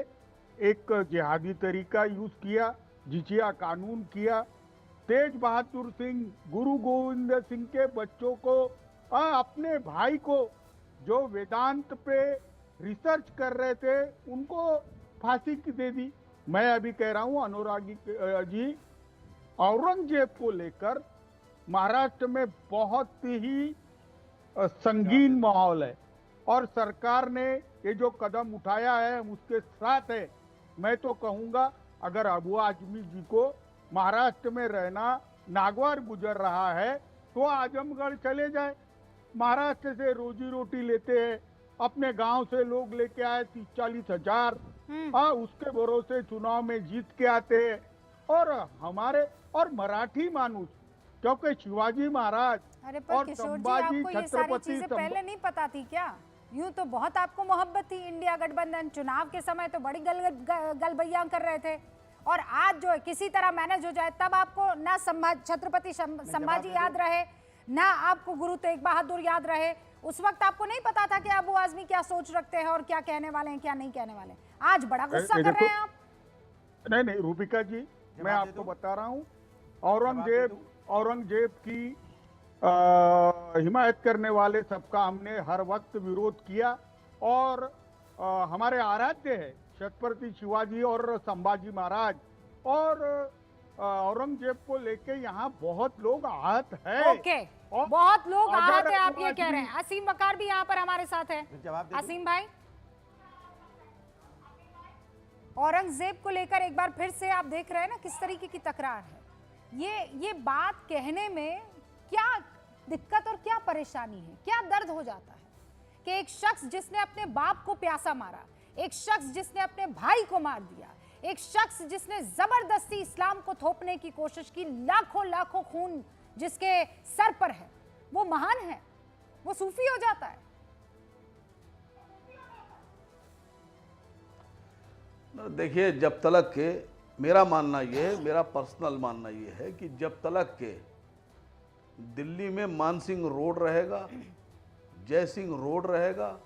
एक जिहादी तरीका यूज किया, जिजिया कानून किया। तेज बहादुर सिंह, गुरु गोविंद सिंह के बच्चों को, अपने भाई को जो वेदांत पे रिसर्च कर रहे थे, उनको फांसी की दे दी। मैं अभी कह रहा हूं अनुराग जी, औरंगजेब को लेकर महाराष्ट्र में बहुत ही संगीन माहौल है, और सरकार ने ये जो कदम उठाया है उसके साथ है। मैं तो कहूंगा, अगर अबू आजमी जी को महाराष्ट्र में रहना नागवार गुजर रहा है तो आजमगढ़ चले जाए। महाराष्ट्र से रोजी रोटी लेते हैं, अपने गांव से लोग लेके आए 30-40 हजार, उसके भरोसे चुनाव में जीत के आते हैं। और हमारे और मराठी मानुस, क्योंकि शिवाजी महाराज अरे पर और किशोर जी, संभाजी आपको ये सारी चीजें पहले नहीं पता थी क्या? यूं तो बहुत आपको मोहब्बत थी इंडिया गठबंधन, चुनाव के समय तो बड़ी गलबैया कर रहे थे, और आज जो है किसी तरह मैनेज हो जाए, तब आपको ना छत्रपति संभाजी याद रहे, ना आपको गुरु तेग बहादुर याद रहे। उस वक्त आपको नहीं पता था कि अबू आजमी क्या सोच रखते हैं और क्या कहने वाले हैं, क्या नहीं कहने वाले। आज बड़ा गुस्सा कर रहे हैं आप। नहीं रूपिका जी, मैं आपको बता रहा हूँ, औरंगजेब की हिमायत करने वाले सबका हमने हर वक्त विरोध किया, और हमारे आराध्य है छत्रपति शिवाजी और संभाजी महाराज, और औरंगजेब को लेके यहाँ बहुत लोग आहत है। ओके, बहुत लोग आहत है, आप ये कह रहे हैं। असीम वकार भी यहाँ पर हमारे साथ है। असीम भाई, औरंगजेब को लेकर एक बार फिर से आप देख रहे हैं ना किस तरीके की तकरार है। ये बात कहने में क्या दिक्कत और क्या परेशानी है, क्या दर्द हो जाता है कि एक शख्स जिसने अपने बाप को प्यासा मारा, एक शख्स जिसने अपने भाई को मार दिया, एक शख्स जिसने जबरदस्ती इस्लाम को थोपने की कोशिश की, लाखों लाखों खून जिसके सर पर है, वो महान है, वो सूफी हो जाता है। देखिए, जब तलक के मेरा मानना ये है, मेरा पर्सनल मानना ये है कि जब तलक के दिल्ली में मानसिंह रोड रहेगा, जय सिंह रोड रहेगा,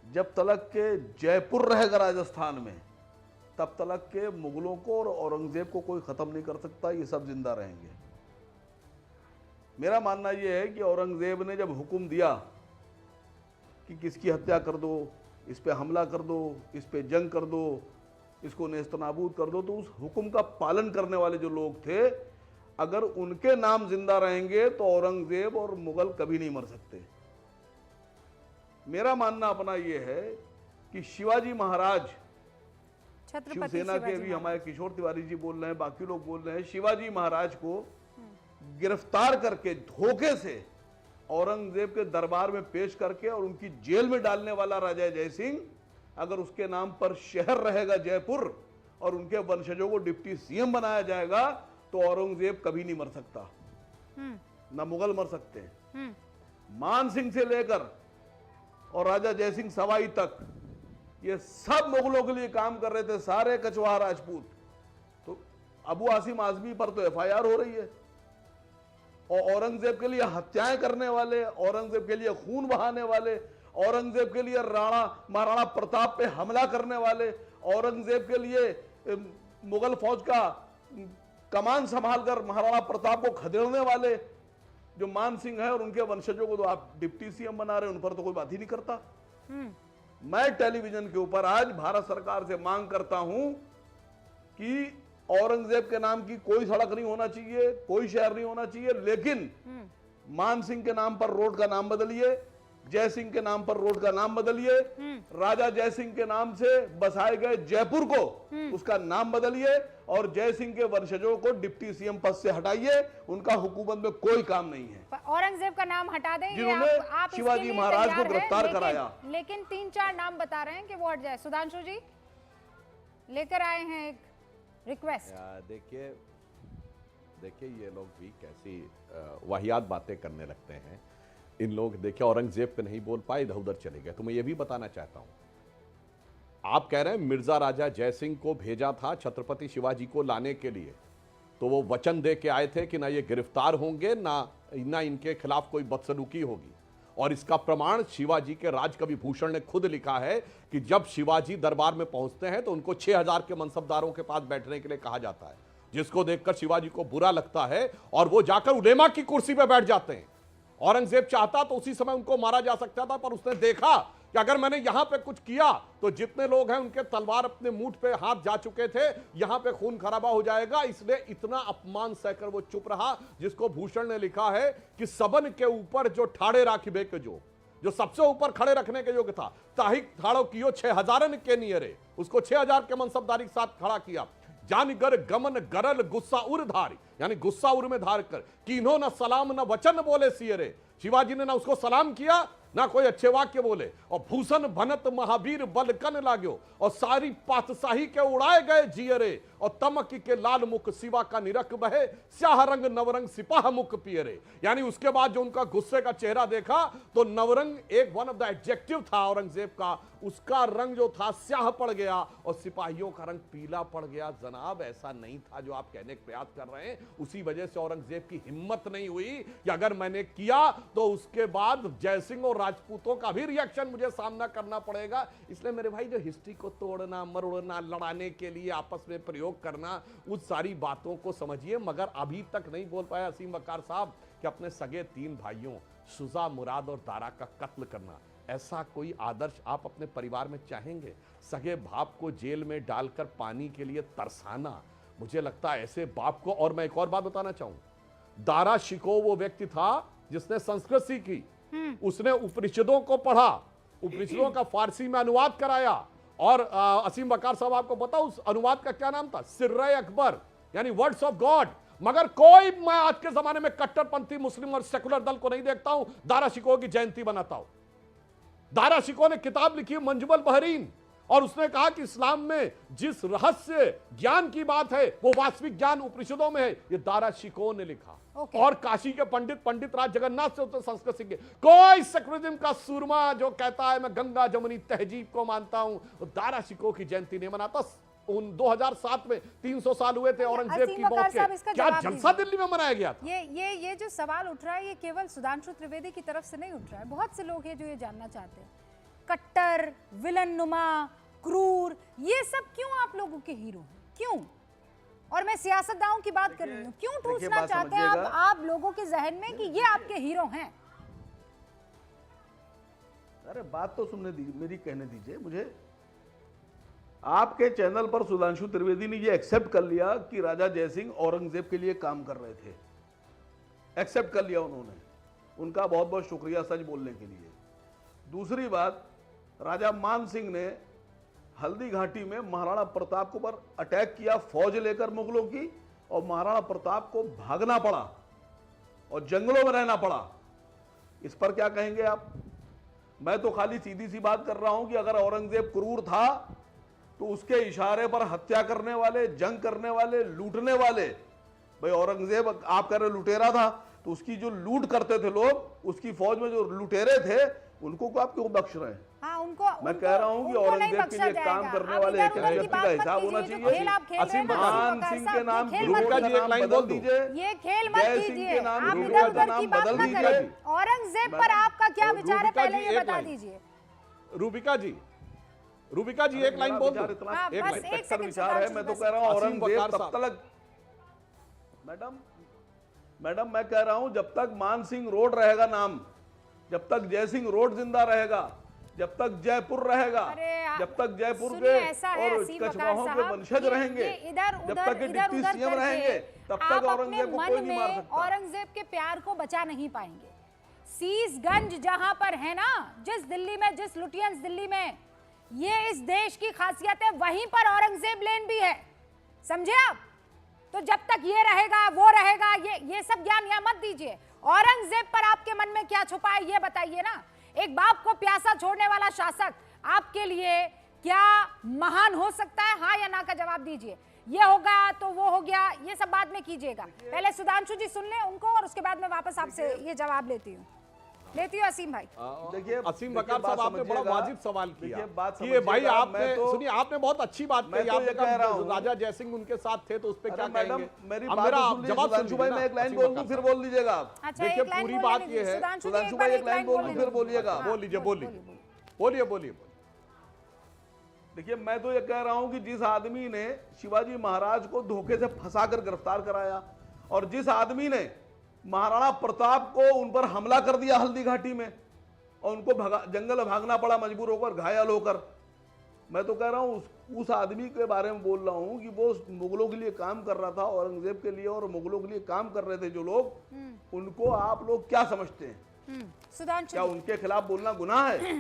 जब तलक के जयपुर रहेगा राजस्थान में, तब तलक के मुगलों को और औरंगजेब को कोई ख़त्म नहीं कर सकता, ये सब जिंदा रहेंगे। मेरा मानना ये है कि औरंगजेब ने जब हुक्म दिया कि किसकी हत्या कर दो, इस पे हमला कर दो, इस पे जंग कर दो, इसको नेस्तनाबूद कर दो, तो उस हुक्म का पालन करने वाले जो लोग थे, अगर उनके नाम जिंदा रहेंगे तो औरंगजेब और मुगल कभी नहीं मर सकते। मेरा मानना अपना यह है कि शिवाजी महाराज, शिवसेना के भी हमारे किशोर तिवारी जी बोल रहे हैं, बाकी लोग बोल रहे हैं, शिवाजी महाराज को गिरफ्तार करके धोखे से औरंगजेब के दरबार में पेश करके और उनकी जेल में डालने वाला राजा जय सिंह, अगर उसके नाम पर शहर रहेगा जयपुर और उनके वंशजों को डिप्टी सीएम बनाया जाएगा, तो औरंगजेब कभी नहीं मर सकता, ना मुगल मर सकते हैं। मान सिंह से लेकर और राजा जयसिंह सवाई तक ये सब मुगलों के लिए काम कर रहे थे, सारे कछवाहा राजपूत। तो अबू आसिम आजमी पर तो एफआईआर हो रही है, और औरंगजेब के लिए हत्याएं करने वाले, औरंगजेब के लिए खून बहाने वाले, औरंगजेब के लिए महाराणा प्रताप पे हमला करने वाले, औरंगजेब के लिए मुगल फौज का कमान संभालकर महाराणा प्रताप को खदेड़ने वाले जो मान सिंह है और उनके वंशजों को तो आप डिप्टी सीएम बना रहे हैं, उन पर तो कोई बात ही नहीं करता। मैं टेलीविजन के ऊपर आज भारत सरकार से मांग करता हूं कि औरंगजेब के नाम की कोई सड़क नहीं होना चाहिए, कोई शहर नहीं होना चाहिए, लेकिन मान सिंह के नाम पर रोड का नाम बदलिए, जय सिंह के नाम पर रोड का नाम बदलिए, राजा जय सिंह के नाम से बसाए गए जयपुर को उसका नाम बदलिए, और जय सिंह के वंशजों को डिप्टी सीएम पद से हटाइए, उनका हुकूमत में कोई काम नहीं है। औरंगजेब का नाम हटा दें, जिन्होंने आप शिवाजी महाराज को गिरफ्तार कराया, लेकिन 3-4 नाम बता रहे हैं कि वो हट जाए। सुधांशु जी लेकर आए हैं एक रिक्वेस्ट। देखिए ये लोग भी कैसी वाहियात बातें करने लगते हैं। इन लोग देखिए औरंगजेब पे नहीं बोल पाए, इधर उधर चले गए। तो मैं ये भी बताना चाहता हूं, आप कह रहे हैं मिर्जा राजा जय सिंह को भेजा था छत्रपति शिवाजी को लाने के लिए, तो वो वचन दे के आए थे कि ना ये गिरफ्तार होंगे, ना इनके खिलाफ कोई बदसलूकी होगी। और इसका प्रमाण शिवाजी के राजकवि भूषण ने खुद लिखा है कि जब शिवाजी दरबार में पहुंचते हैं तो उनको 6000 के मनसबदारों के पास बैठने के लिए कहा जाता है, जिसको देखकर शिवाजी को बुरा लगता है और वो जाकर उलेमा की कुर्सी पर बैठ जाते हैं। औरंगजेब चाहता तो उसी समय उनको मारा जा सकता था, पर उसने देखा कि अगर मैंने यहां पे कुछ किया तो जितने लोग हैं उनके तलवार अपने मुंह पे हाथ जा चुके थे, यहां पे खून खराबा हो जाएगा, इसलिए इतना अपमान सहकर वो चुप रहा। जिसको भूषण ने लिखा है कि सबन के ऊपर जो ठाड़े राखिबे के जो सबसे ऊपर खड़े रखने के योग्य था, ताही ठाड़ो कियो 6000 के नियरे, उसको 6000 के मनसबदारी के साथ खड़ा किया। जानगर गमन गरल गुस्सा उर धारी, यानी गुस्सा उर में धार कर, किन्हों न सलाम न वचन बोले सियरे, शिवाजी ने ना उसको सलाम किया ना कोई अच्छे वाक्य बोले। और भूषण भनत महावीर बलकन लाग्यो, और सारी पातशाही के उड़ाए गए जियरे, और तमकी के लाल मुख सिवा का निरख बहे, स्याह रंग नवरंग सिपाह मुख पियरे। यानी उसके बाद जो उनका गुस्से का चेहरा देखा तो नवरंग एक वन ऑफ द एडजेक्टिव था औरंगजेब का, उसका रंग जो था स्याह पड़ गया और सिपाहियों का रंग पीला पड़ गया। जनाब ऐसा नहीं था जो आप कहने का प्रयास कर रहे हैं। उसी वजह से औरंगजेब की हिम्मत नहीं हुई कि अगर मैंने किया तो उसके बाद जयसिंह और राजपूतों का भी रिएक्शन मुझे सामना करना पड़ेगा। इसलिए मेरे भाई जो हिस्ट्री को तोड़ना मरोड़ना लड़ाने के लिए आपस में प्रयोग करना, उस सारी बातों को समझिए। मगर अभी तक नहीं बोल पाया असीम वकार साहब कि अपने सगे 3 भाइयों शुजा, मुराद और दारा का कत्ल करना, ऐसा कोई आदर्श आप अपने परिवार में चाहेंगे? सगे बाप को जेल में डालकर पानी के लिए तरसाना, मुझे लगता है ऐसे बाप को। और मैं एक और बात बताना चाहूं, दारा शिको वो व्यक्ति था जिसने संस्कृत सीखी, उसने उपनिषदों को पढ़ा, उपनिषदों का फारसी में अनुवाद कराया। और असीम वकार साहब आपको पता उस अनुवाद का क्या नाम था? सिर्रे अकबर, यानी वर्ड्स ऑफ गॉड। मगर कोई मैं आज के जमाने में कट्टरपंथी मुस्लिम और सेकुलर दल को नहीं देखता हूं दारा शिकोह की जयंती बनाता हूं। दारा शिकोह ने किताब लिखी मंजमल बहरीन, और उसने कहा कि इस्लाम में जिस रहस्य ज्ञान की बात है वो वास्तविक ज्ञान उपनिषदों में है। ये दारा शिकोह ने लिखा। और काशी के पंडित राज जगन्नाथ से उत्तर संस्कृत सीखे। कोई सेकुलरिज्म का सूरमा जो कहता है मैं गंगा जमुनी तहजीब को मानता हूं, वो दारा शिकोह की जयंती नहीं मनाता। उन 2007 में 300 साल हुए थे औरंगजेब की मौत के, क्या जलसा दिल्ली में मनाया गया था? ये जो सवाल उठ रहा है ये केवल सुधांशु त्रिवेदी की तरफ से नहीं उठ रहा है, बहुत से लोग हैं जो ये जानना चाहते हैं। कट्टर, विलन नुमा, क्रूर, ये सब क्यों आप लोगों के हीरो हैं? क्यों? और मैं सियासतदानों की बात कर रही हूँ, क्यों ठूसना चाहते हैं आप लोगों के जहन में कि ये आपके हीरो हैं? अरे बात तो सुनने दीजिए, मेरी कहने दीजिए मुझे। आपके चैनल पर सुधांशु त्रिवेदी ने ये एक्सेप्ट कर लिया कि राजा जयसिंह औरंगजेब के लिए काम कर रहे थे, एक्सेप्ट कर लिया उन्होंने। उनका बहुत बहुत शुक्रिया सच बोलने के लिए। दूसरी बात, राजा मान सिंह ने हल्दी घाटी में महाराणा प्रताप के ऊपर अटैक किया फौज लेकर मुगलों की, और महाराणा प्रताप को भागना पड़ा और जंगलों में रहना पड़ा। इस पर क्या कहेंगे आप? मैं तो खाली सीधी सी बात कर रहा हूं कि अगर औरंगजेब क्रूर था तो उसके इशारे पर हत्या करने वाले, जंग करने वाले, लूटने वाले, भाई औरंगजेब आप कह रहे लुटेरा था, तो उसकी जो लूट करते थे लोग, उसकी फौज में जो लुटेरे थे, उनको को आप क्यों बख्श रहे हैं? हाँ, मैं कह रहा हूं कि औरंगजेब के लिए काम करने वाले एक व्यक्ति का हिसाब होना चाहिए। असीम मान सिंह के नाम रूबिका जी एक लाइन बोल दीजिए। ये खेल मत कीजिए, आप इधर उधर की बात ना करें। औरंगजेब पर आपका क्या विचार है पहले ये बता दीजिए। रूबिका जी एक लाइन बोल दो। एक सेकंड विचार है। मैं तो कह रहा हूं औरंगजेब तब तक, मैडम मैं कह रहा हूं जब तक मान सिंह रोड रहेगा नाम, जब तक जय सिंह रोड जिंदा रहेगा, जब तक जयपुर रहेगा, जब तक जयपुर के और कछवाहों के वंशज रहेंगे, जब तक डिप्टी सीएम रहेंगे, तब तक औरंगजेब को कोई नहीं मार सकता। औरंगजेब के प्यार को बचा नहीं पाएंगे। सीसगंज जहां पर है ना, जिस दिल्ली में, जिस लुटियंस दिल्ली में, ये इस देश की खासियत है, वहीं पर औरंगजेब लेन भी है, समझे आप? तो जब तक ये रहेगा वो रहेगा, ये सब ज्ञान यहां मत दीजिए। औरंगजेब पर आपके मन में क्या छुपा है ये बताइए ना। एक बाप को प्यासा छोड़ने वाला शासक आपके लिए क्या महान हो सकता है? हाँ या ना का जवाब दीजिए। ये होगा तो वो हो गया, ये सब बाद में कीजिएगा। पहले सुधांशु जी सुन लें उनको, और उसके बाद मैं वापस आपसे ये जवाब लेती हूँ असीम भाई। देखिए असीम बकार साहब, आपने बड़ा वाजिब सवाल किया कि भाई आपने सुनिए, आपने बहुत अच्छी बात कही। आपने कहा राजा जयसिंह उनके साथ थे तो उस पे क्या कहेंगे? मेरा जवाब सुनिए भाई, मैं एक लाइन बोल दूं फिर बोल लीजिएगा आप। देखिए पूरी बात ये है, सुधांशु भाई एक लाइन बोल दूं फिर बोलिएगा। बोलिए। देखिए मैं तो ये कह रहा हूं कि जिस आदमी ने शिवाजी महाराज को धोखे से फंसाकर गिरफ्तार कराया, और जिस आदमी ने महाराणा प्रताप को उन पर हमला कर दिया हल्दी घाटी में, और उनको जंगल भागना पड़ा मजबूर होकर, घायल होकर, मैं तो कह रहा हूं उस आदमी के बारे में बोल रहा हूं कि वो मुगलों के लिए काम कर रहा था, औरंगजेब के लिए और मुगलों के लिए काम कर रहे थे जो लोग, उनको आप लोग क्या समझते हैं? क्या उनके खिलाफ बोलना गुनाह है?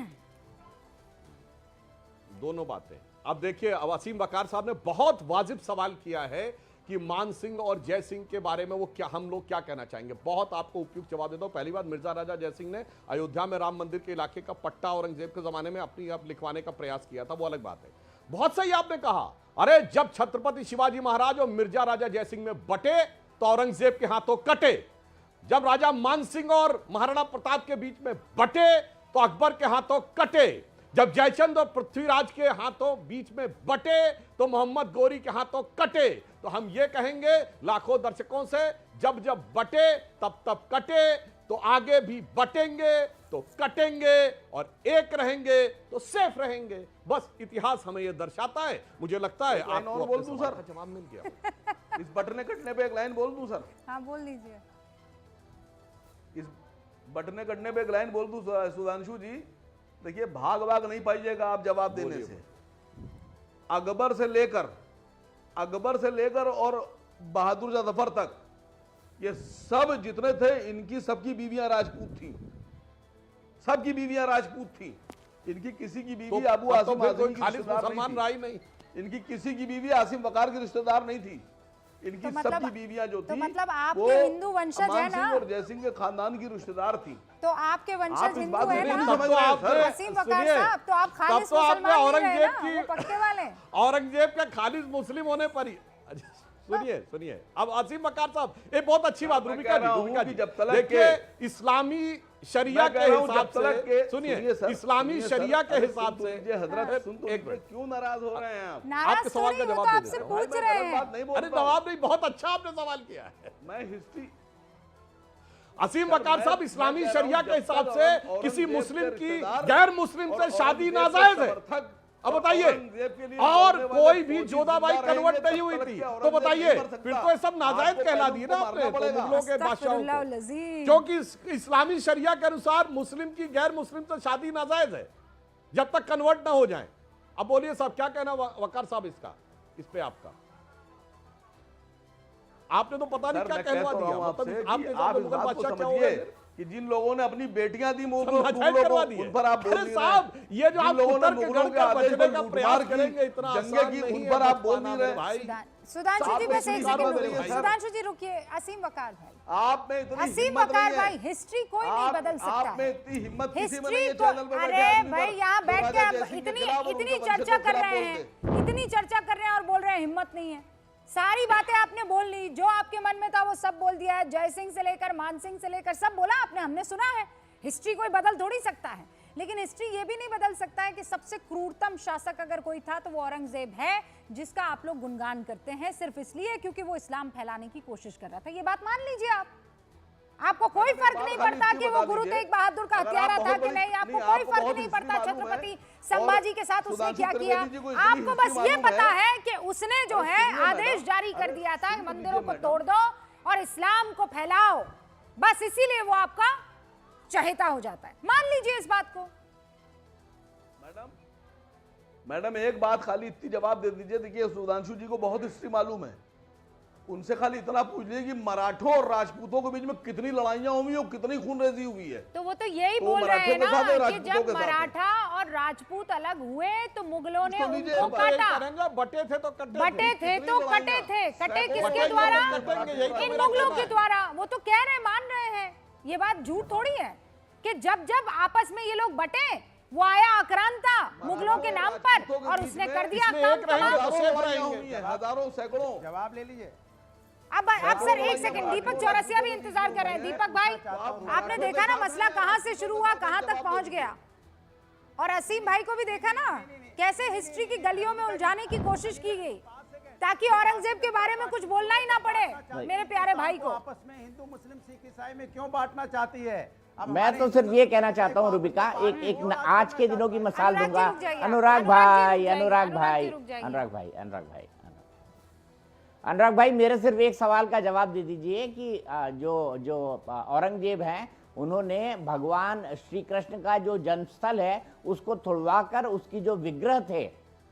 दोनों बातें। अब देखिए, अब असीम बकार साहब ने बहुत वाजिब सवाल किया है कि मान सिंह और जय सिंह के बारे में वो क्या, हम लोग क्या कहना चाहेंगे। बहुत आपको उपयुक्त जवाब देता हूं। पहली बात, मिर्जा राजा जय सिंह ने अयोध्या में राम मंदिर के इलाके का पट्टा औरंगजेब के जमाने में अपनी आप लिखवाने का प्रयास किया था, वो अलग बात है। बहुत सही आपने कहा, अरे जब छत्रपति शिवाजी महाराज और मिर्जा राजा जय सिंह में बटे तो औरंगजेब के हाथों कटे। जब राजा मान सिंह और महाराणा प्रताप के बीच में बटे तो अकबर के हाथों कटे। जब जयचंद और पृथ्वीराज के हाथों बीच में बटे तो मोहम्मद गोरी के हाथों कटे। तो हम ये कहेंगे लाखों दर्शकों से, जब जब बटे तब तब कटे, तो आगे भी बटेंगे तो कटेंगे, और एक रहेंगे तो सेफ रहेंगे। बस इतिहास हमें यह दर्शाता है। मुझे लगता है आपको बोल दूं सर, जवाब मिल गया। इस बटने कटने पे एक लाइन बोल दूं सर? हाँ बोल दीजिए। इस बटने कटने पे एक लाइन बोल दूं सुधांशु जी? देखिए भाग नहीं पाइएगा आप जवाब देने से। अकबर से लेकर और बहादुर शाह जफर तक, ये सब जितने थे, इनकी सबकी बीवियां राजपूत थी, सबकी बीवियां राजपूत थी। इनकी किसी की बीवी अबू आसिम आजमी की रिश्तेदार नहीं थी। इनकी किसी की बीवी आसिम वकार की रिश्तेदार नहीं थी। इनकी तो मतलब- सबकी बीवियां जो तो थी मतलब आपके वो हिंदू वंशज है अमान ना? सिंह और जयसिंह के खानदान की रिश्तेदार थी। तो आपके आप वंशज इस हिंदू बात को है नहीं ना? समझ रहे हैं, सर। असीम वकार सुनिए, साहब, तो आप खालिस तब तो आपने मुसलमान नहीं रहे औरंगजेब ना, की- वो पक्के वाले। औरंगजेब के खालिद मुस्लिम होने पर ही सुनिए अब असीम वकार साहब, ये बहुत अच्छी बात मैं रूबिका कह जी, रहा हूं रूबिका कि जी, जब तलक देखिए के- इस्लामी शरिया मैं के कह रहा हूं, हिसाब जब तलक के- से सुनिए सुनिए सर, इस्लामी सुनिए सर, शरिया के अरे हिसाब सुन तो से लीजिए हजरत, सुन तो एक लीजिए, मिनट, क्यों नाराज हो रहे हैं आप? नाराज आपके सवाल थोड़ी, का वो जवाब तो दे आपसे देता हूं। पूछ मैं रहे गलत हैं। बात नहीं बोल अरे रहा हूं। जवाब नहीं, बहुत अच्छा आपने सवाल किया है। मैं हिस्ट्री असीम सर, वकार मैं- साहब, मैं इस्लामी कह रहा हूं, शरिया के जब हिसाब तक से औरंगजेब किसी के मुस्लिम की रिश्तेदार गैर मुस्लिम और से शादी औरंगजेब के नाजायज है। समर्थक अब और बताइए, औरंगजेब के लिए और लड़ने वाले कोई भी फौजी जोधाबाई जिंदा कन्वर्ट रहेंगे, नहीं तब हुई तक थी, के तो औरंगजेब बताइए नहीं मर सकता। फिर तो ये सब नाजायज आपको कहला पहलू दिए को ना आपने मारना तो पड़ेगा। मुगलों के बादशाहों अस्तगफिरुल्लाह को, लजीम। क्योंकि इस्लामी शरिया के अनुसार मुस्लिम की गैर मुस्लिम से शादी नाजायज है जब तक कन्वर्ट ना हो जाए। अब बोलिए साहब, क्या कहना वकार साहब इसका, इस पे आपका? आपने तो पता नहीं सर, क्या मैं कहलवा कहता दिया, हूं आपसे मतलब कि आपके आप साथ इस मुगल बात को बादशाह क्या हो समझिए गए? कि जिन लोगों ने अपनी बेटियां दी नाजायज मुगलों करवा को, दिए। उन पर आप बोल अरे नहीं साहब, रहे। ये जो जिन आप लोगों ने कुतर के मुगलों गढ़ के के आदेश बचने पर का लूटमार प्रयास की, करेंगे, इतना जंगे आसान की, नहीं उन है पर आप बच बोल पाना नहीं मेरे रहे। भाई। सुधांशु जी आपको बस एक स्वीकार सेकंड करिए, रुकिए, सर। सुधांशु जी रुकिए। असीम वकार भाई, आप में इतनी असीम हिम्मत वकार नहीं भाई, है। हिस्ट्री कोई नहीं बदल सकता आप में है। इतनी हिम्मत किसी में नहीं हिस्ट्री है को, चैनल पे बैठे अरे आदमी भाई पर, यहाँ जो बैठ के राजा आप जयसिंह के इतनी खिलाफ और इतनी उनके वंशजों चर्चा के कर खिलाफ रहे बोल दे। हैं, इतनी चर्चा कर रहे हैं और बोल रहे हैं हिम्मत नहीं है। सारी बातें आपने बोल ली, जो आपके मन में था वो सब बोल दिया है। जयसिंह से लेकर मान सिंह से लेकर सब बोला आपने, हमने सुना है। हिस्ट्री कोई बदल थोड़ी सकता है, लेकिन हिस्ट्री ये भी नहीं बदल सकता है कि सबसे क्रूरतम शासक अगर कोई था तो वो औरंगजेब है, जिसका आप लोग गुणगान करते हैं सिर्फ इसलिए क्योंकि वो इस्लाम फैलाने की कोशिश कर रहा था। ये बात मान लीजिए आप। आपको कोई फर्क नहीं पड़ता कि वो गुरु तेग बहादुर का हत्यारा था कि नहीं, आपको कोई फर्क नहीं पड़ता छत्रपति संभाजी के साथ उसने क्या किया। आपको बस ये पता है कि उसने जो है आदेश जारी कर दिया था मंदिरों को तोड़ दो और इस्लाम को फैलाओ, बस इसीलिए वो आपका चहेता हो जाता है। मान लीजिए इस बात को। मैडम एक बात खाली इतनी जवाब दे दीजिए, देखिए सुधांशु जी को बहुत हिस्ट्री मालूम है, उनसे खाली इतना पूछ लीजिए कि मराठों और राजपूतों के बीच में कितनी लड़ाइयां हुई और कितनी खूनरेजी हुई है। तो वो तो यही तो बोल रहे हैं मराठों के साथ है, ना कि राजपूतों जब के साथ है। मराठा और राजपूत अलग हुए तो मुगलों ने उसको लीजिए, उनको हम तो यही काटा। करेंगे, बटे थे तो कटे बटे थे तो कटे थे, कटे किसके द्वारा? इन मुगलों के द्वारा। वो तो कह रहे, मान रहे हैं, ये बात झूठ थोड़ी है कि जब जब आपस में ये लोग बटे, वो आया आक्रांता मुगलों के नाम पर और उसने कर दिया काम तमाम। हजारों सैकड़ों। जवाब ले लीजिए। अब सर एक सेकंड, दीपक चौरसिया भी इंतजार कर रहे हैं। दीपक भाई, आपने देखा ना मसला कहां से शुरू हुआ कहां तक पहुंच गया, और असीम भाई को भी देखा ना कैसे हिस्ट्री की गलियों में उलझाने की कोशिश की गई ताकि औरंगजेब के बारे में कुछ बोलना ही ना पड़े मेरे प्यारे भाई को। आपस में हिंदू मुस्लिम सिख ईसाई में क्यों बांटना चाहती है? अब मैं हमारे तो सिर्फ ये कहना चाहता हूँ रुबिका, एक आज के दिनों की मिसाल अनुराग जी दूंगा। रुक जाइए, अनुराग भाई, अनुराग भाई मेरे सिर्फ एक सवाल का जवाब दे दीजिए कि जो औरंगजेब हैं, उन्होंने भगवान श्री कृष्ण का जो जन्मस्थल है उसको तुड़वाकर उसकी जो विग्रह थे,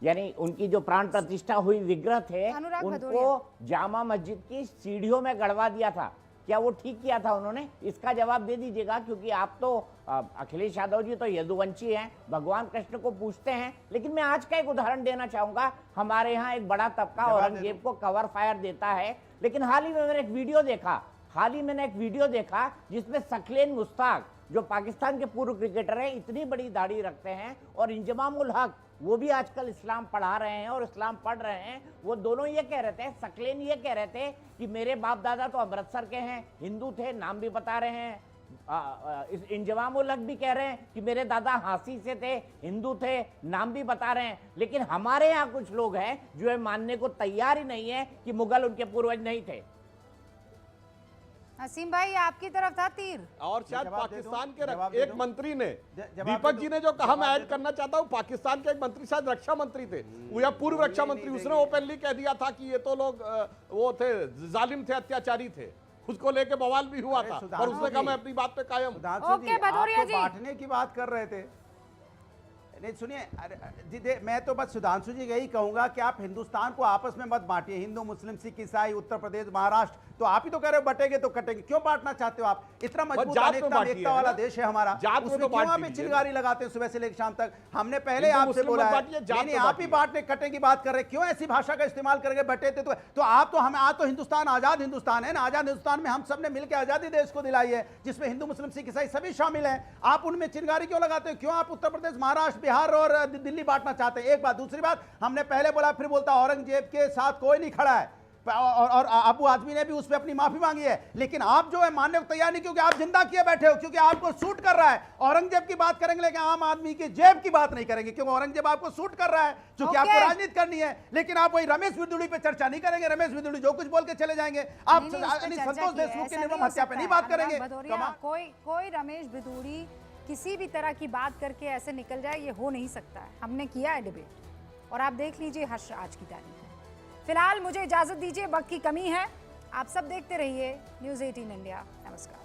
यानी उनकी जो प्राण प्रतिष्ठा हुई विग्रह थे, अनुराग उनको भदौरिया। जामा मस्जिद की सीढ़ियों में गड़वा दिया था। क्या वो ठीक किया था उन्होंने? इसका जवाब दे दीजिएगा, क्योंकि आप तो अखिलेश यादव जी तो यदुवंशी हैं, भगवान कृष्ण को पूछते हैं। लेकिन मैं आज का एक उदाहरण देना चाहूंगा। हमारे यहाँ एक बड़ा तबका औरंगजेब को कवर फायर देता है, लेकिन हाल ही में मैंने एक वीडियो देखा जिसमें सकलेन मुश्ताक, जो पाकिस्तान के पूर्व क्रिकेटर हैं, इतनी बड़ी दाढ़ी रखते हैं, और इंजमामुल हक, वो भी आजकल इस्लाम पढ़ा रहे हैं और इस्लाम पढ़ रहे हैं। वो दोनों ये कह रहे थे, सकलेन ये कह रहे थे कि मेरे बाप दादा तो अमृतसर के हैं, हिंदू थे, नाम भी बता रहे हैं। इस इंजमामुल हक भी कह रहे हैं कि मेरे दादा हांसी से थे, हिंदू थे, नाम भी बता रहे हैं। लेकिन हमारे यहाँ कुछ लोग हैं जो ये मानने को तैयार ही नहीं है कि मुगल उनके पूर्वज नहीं थे। असीम भाई आपकी तरफ था तीर। और शायद जवाब दे दूं? पाकिस्तान के जवाब दे एक दूं? मंत्री ने, जवाब दीपक दे जी दूं? ने जो कहा, मैं जवाब ऐड दे करना चाहता हूं, पाकिस्तान के एक मंत्री शायद रक्षा मंत्री थे, वो या पूर्व रक्षा मंत्री, उसने ओपनली कह दिया था कि ये तो लोग वो थे, जालिम थे, अत्याचारी थे। उसको लेके बवाल भी हुआ था, और उसने कहा मैं अपनी बात पे कायम। सुधांशु जी, ओके, भदौरिया आप तो जी। बांटने की बात कर रहे थे, नहीं सुनिए, मैं तो बस सुधांशु जी यही कहूंगा कि आप हिंदुस्तान को आपस में मत बांटिए, हिंदू मुस्लिम सिख ईसाई उत्तर प्रदेश महाराष्ट्र, तो आप ही तो कह रहे हो बटेंगे तो कटेंगे, क्यों बांटना चाहते हो आप? इतना मजबूत एकता वाला देश है हमारा, उसमें क्यों आप चिंगारी लगाते हैं सुबह से लेकर शाम तक? हमने पहले आपसे बोला है, नहीं आप ही बांटने कटने की बात कर रहे हैं, क्यों ऐसी भाषा का इस्तेमाल करेंगे? बटे थे तो आप तो हमें आज तो हिंदुस्तान आजाद हिंदुस्तान है ना, आजाद हिंदुस्तान में हम सब ने मिलकर आजादी देश को दिलाई है, जिसमें हिंदू मुस्लिम सिख ईसाई सभी शामिल हैं। आप उनमें चिंगारी क्यों लगाते हो? क्यों आप उत्तर प्रदेश महाराष्ट्र बिहार और दिल्ली बांटना चाहते हैं? एक बात। दूसरी बात, हमने पहले बोला फिर बोलता औरंगजेब के साथ कोई नहीं खड़ा है, और अबू आजमी ने भी उस पर अपनी माफी मांगी है, लेकिन आप जो है मानने को तैयार नहीं, क्योंकि आप जिंदा किए बैठे हो, क्योंकि आपको सूट कर रहा है। औरंगजेब की बात करेंगे लेकिन आम आदमी की जेब की बात नहीं करेंगे, क्योंकि औरंगजेब आपको सूट कर रहा है, क्योंकि आपको राजनीति करनी है। लेकिन आप वही रमेश बिदुड़ी पे चर्चा नहीं करेंगे, रमेश बिदुड़ी जो कुछ बोल के चले जाएंगे। आप संतोष देशमुख की निर्मम हत्या पे नहीं बात करेंगे। कोई रमेश बिदुड़ी किसी भी तरह की बात करके ऐसे निकल जाए, ये हो नहीं सकता है। हमने किया है डिबेट और आप देख लीजिए हर्ष आज की तारीख में। फिलहाल मुझे इजाजत दीजिए, वक्त की कमी है। आप सब देखते रहिए न्यूज़ 18 इंडिया। नमस्कार।